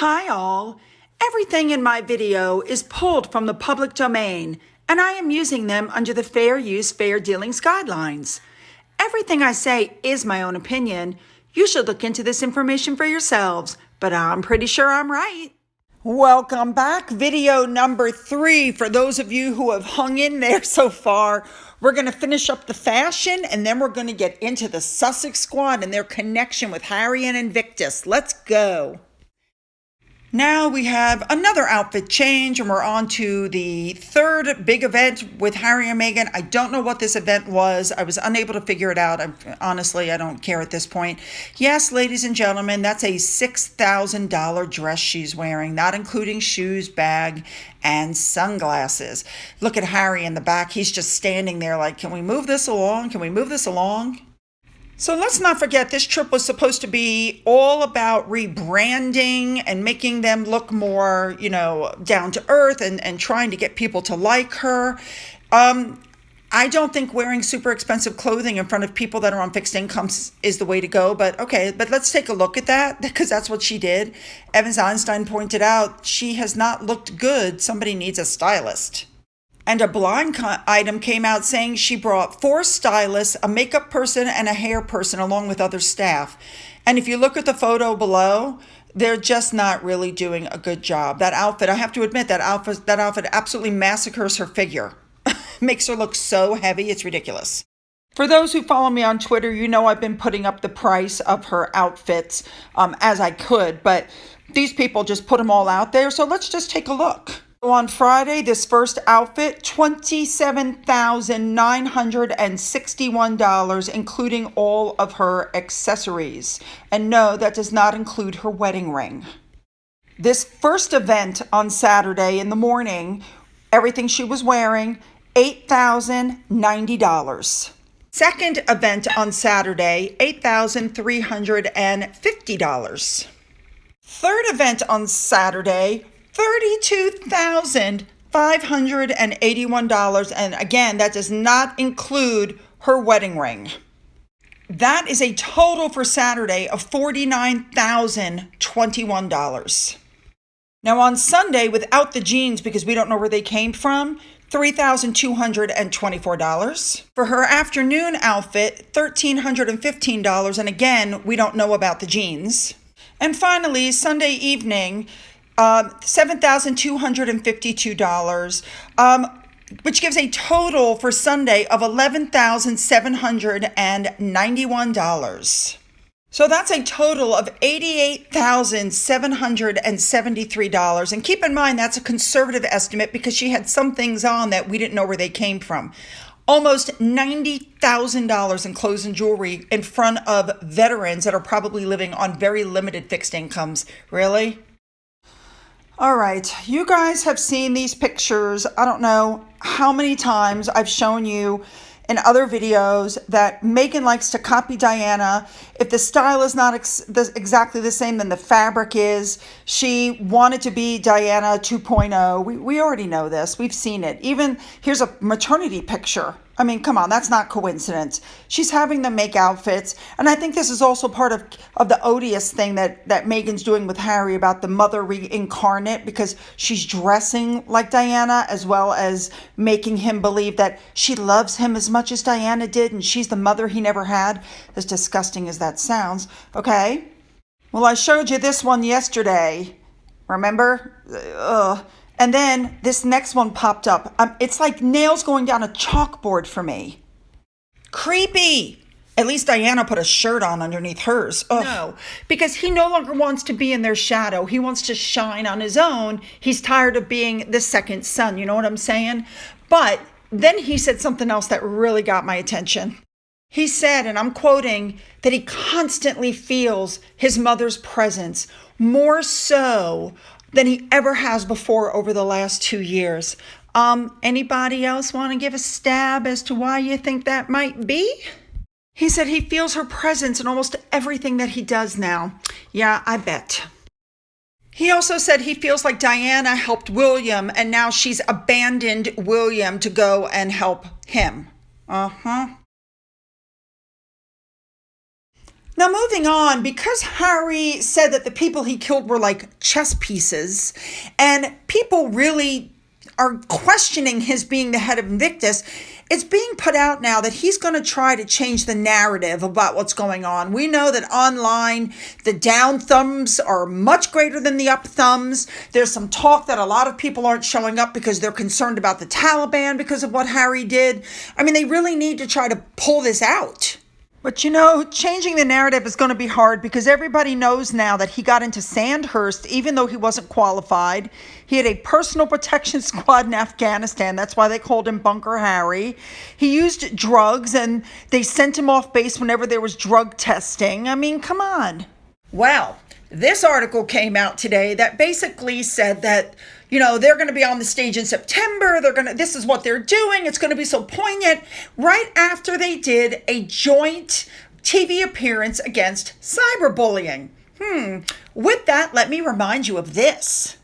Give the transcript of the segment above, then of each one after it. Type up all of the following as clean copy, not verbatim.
Hi all! Everything in my video is pulled from the public domain, and I am using them under the Fair Use, Fair Dealings guidelines. Everything I say is my own opinion. You should look into this information for yourselves, but I'm pretty sure I'm right. Welcome back. Video number 3. For those of you who have hung in there so far, we're going to finish up the fashion, and then we're going to get into the Sussex squad and their connection with Harry and Invictus. Let's go. Now we have another outfit change, and we're on to the third big event with Harry and Meghan. I don't know what this event was. I was unable to figure it out. Honestly, I don't care at this point. Yes, ladies and gentlemen, that's a $6,000 dress she's wearing, not including shoes, bag, and sunglasses. Look at Harry in the back. He's just standing there like, can we move this along? Can we move this along? So let's not forget, this trip was supposed to be all about rebranding and making them look more, down to earth and trying to get people to like her. I don't think wearing super expensive clothing in front of people that are on fixed incomes is the way to go. But okay, let's take a look at that because that's what she did. Evans Einstein pointed out she has not looked good. Somebody needs a stylist. And a blind item came out saying she brought 4 stylists, a makeup person, and a hair person along with other staff. And if you look at the photo below, they're just not really doing a good job. That outfit, I have to admit, that outfit absolutely massacres her figure. Makes her look so heavy, it's ridiculous. For those who follow me on Twitter, you know I've been putting up the price of her outfits as I could, but these people just put them all out there, so let's just take a look. On Friday, this first outfit, $27,961, including all of her accessories. And no, that does not include her wedding ring. This first event on Saturday in the morning, everything she was wearing, $8,090. Second event on Saturday, $8,350. Third event on Saturday, $32,581, and again, that does not include her wedding ring. That is a total for Saturday of $49,021. Now on Sunday, without the jeans, because we don't know where they came from, $3,224. For her afternoon outfit, $1,315, and again, we don't know about the jeans. And finally, Sunday evening, $7,252, which gives a total for Sunday of $11,791. So that's a total of $88,773. And keep in mind, that's a conservative estimate because she had some things on that we didn't know where they came from. Almost $90,000 in clothes and jewelry in front of veterans that are probably living on very limited fixed incomes. Really? All right, you guys have seen these pictures. I don't know how many times I've shown you in other videos that Meghan likes to copy Diana. If the style is not exactly the same, then the fabric is. She wanted to be Diana 2.0. We already know this. We've seen it. Even here's a maternity picture. I mean, come on, that's not coincidence. She's having them make outfits. And I think this is also part of the odious thing that Meghan's doing with Harry about the mother reincarnate, because she's dressing like Diana as well as making him believe that she loves him as much as Diana did and she's the mother he never had. As disgusting as that sounds. Okay. Well, I showed you this one yesterday. Remember? Ugh. And then this next one popped up. It's like nails going down a chalkboard for me. Creepy. At least Diana put a shirt on underneath hers. Ugh. No, because he no longer wants to be in their shadow. He wants to shine on his own. He's tired of being the second son. You know what I'm saying? But then he said something else that really got my attention. He said, and I'm quoting, that he constantly feels his mother's presence, more so than he ever has before over the last 2 years. Anybody else want to give a stab as to why you think that might be? He said he feels her presence in almost everything that he does now. Yeah, I bet. He also said he feels like Diana helped William and now she's abandoned William to go and help him. Now, moving on, because Harry said that the people he killed were like chess pieces, and people really are questioning his being the head of Invictus, it's being put out now that he's going to try to change the narrative about what's going on. We know that online, the down thumbs are much greater than the up thumbs. There's some talk that a lot of people aren't showing up because they're concerned about the Taliban because of what Harry did. I mean, they really need to try to pull this out. But you know, changing the narrative is going to be hard because everybody knows now that he got into Sandhurst even though he wasn't qualified. He had a personal protection squad in Afghanistan. That's why they called him Bunker Harry. He used drugs and they sent him off base whenever there was drug testing. I mean, come on. Well, this article came out today that basically said that, you know, they're going to be on the stage in September. This is what they're doing. It's going to be so poignant right after they did a joint TV appearance against cyberbullying. With that, let me remind you of this.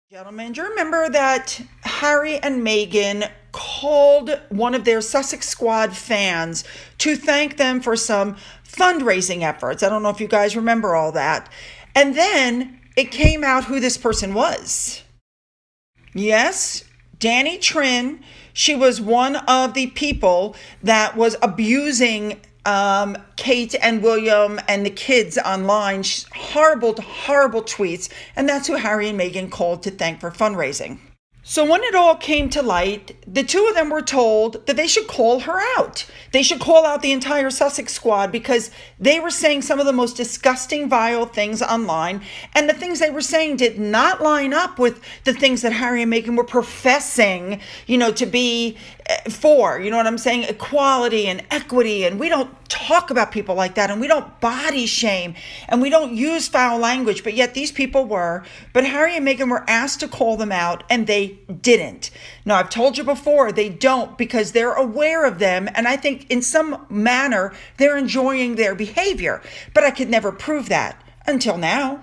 Gentlemen, do you remember that Harry and Meghan called one of their Sussex squad fans to thank them for some fundraising efforts? I don't know if you guys remember all that. And then it came out who this person was. Yes, Danny Trin. She was one of the people that was abusing Kate and William and the kids online. Horrible, horrible tweets. And that's who Harry and Meghan called to thank for fundraising. So when it all came to light, the two of them were told that they should call her out. They should call out the entire Sussex squad because they were saying some of the most disgusting, vile things online. And the things they were saying did not line up with the things that Harry and Meghan were professing, you know, to be for. You know what I'm saying? Equality and equity. And we don't talk about people like that. And we don't body shame. And we don't use foul language. But yet these people were. But Harry and Meghan were asked to call them out. And they didn't. Now, I've told you before, they don't because they're aware of them. And I think in some manner, they're enjoying their behavior. But I could never prove that until now.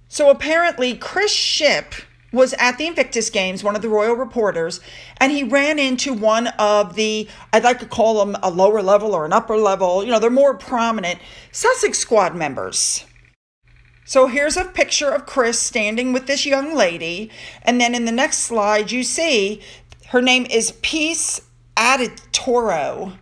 So apparently, Chris Shipp was at the Invictus Games, one of the royal reporters, and he ran into one of the, I'd like to call them a lower level or an upper level, you know, they're more prominent Sussex squad members. So here's a picture of Chris standing with this young lady. And then in the next slide, you see her name is Peace Aditoro.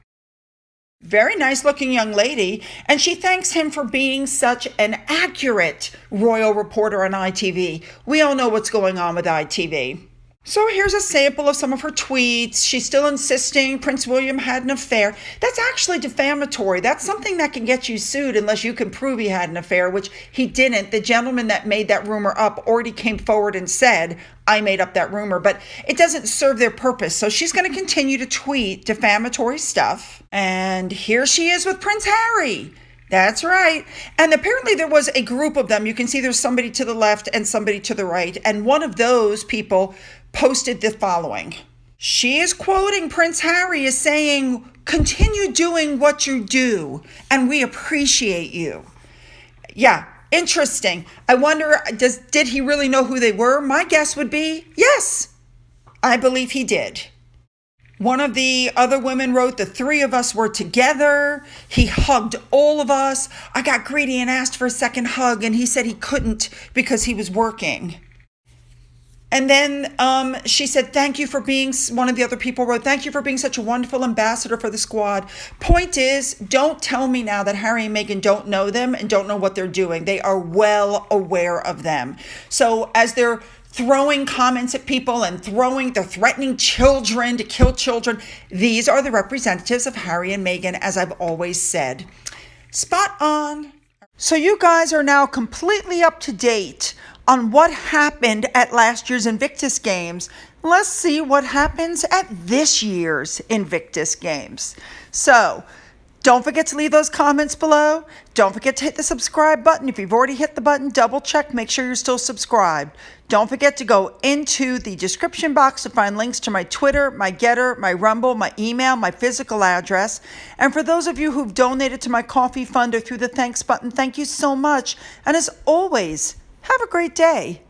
Very nice looking young lady. And she thanks him for being such an accurate royal reporter on ITV. We all know what's going on with ITV. So here's a sample of some of her tweets. She's still insisting Prince William had an affair. That's actually defamatory. That's something that can get you sued unless you can prove he had an affair, which he didn't. The gentleman that made that rumor up already came forward and said, I made up that rumor, but it doesn't serve their purpose. So she's going to continue to tweet defamatory stuff. And here she is with Prince Harry. That's right. And apparently there was a group of them. You can see there's somebody to the left and somebody to the right. And one of those people posted the following. She is quoting Prince Harry as saying, continue doing what you do, and we appreciate you. Yeah, interesting. I wonder, did he really know who they were? My guess would be, yes, I believe he did. One of the other women wrote, the three of us were together. He hugged all of us. I got greedy and asked for a second hug, and he said he couldn't because he was working. And then she said, thank you for being, one of the other people wrote, thank you for being such a wonderful ambassador for the squad. Point is, don't tell me now that Harry and Meghan don't know them and don't know what they're doing. They are well aware of them. So as they're throwing comments at people and they're threatening children to kill children, these are the representatives of Harry and Meghan, as I've always said. Spot on. So you guys are now completely up to date on what happened at last year's Invictus Games. Let's see what happens at this year's Invictus Games. So, don't forget to leave those comments below. Don't forget to hit the subscribe button. If you've already hit the button, double check, make sure you're still subscribed. Don't forget to go into the description box to find links to my Twitter, my Getter, my Rumble, my email, my physical address. And for those of you who've donated to my coffee fund or through the thanks button, thank you so much. And as always, have a great day.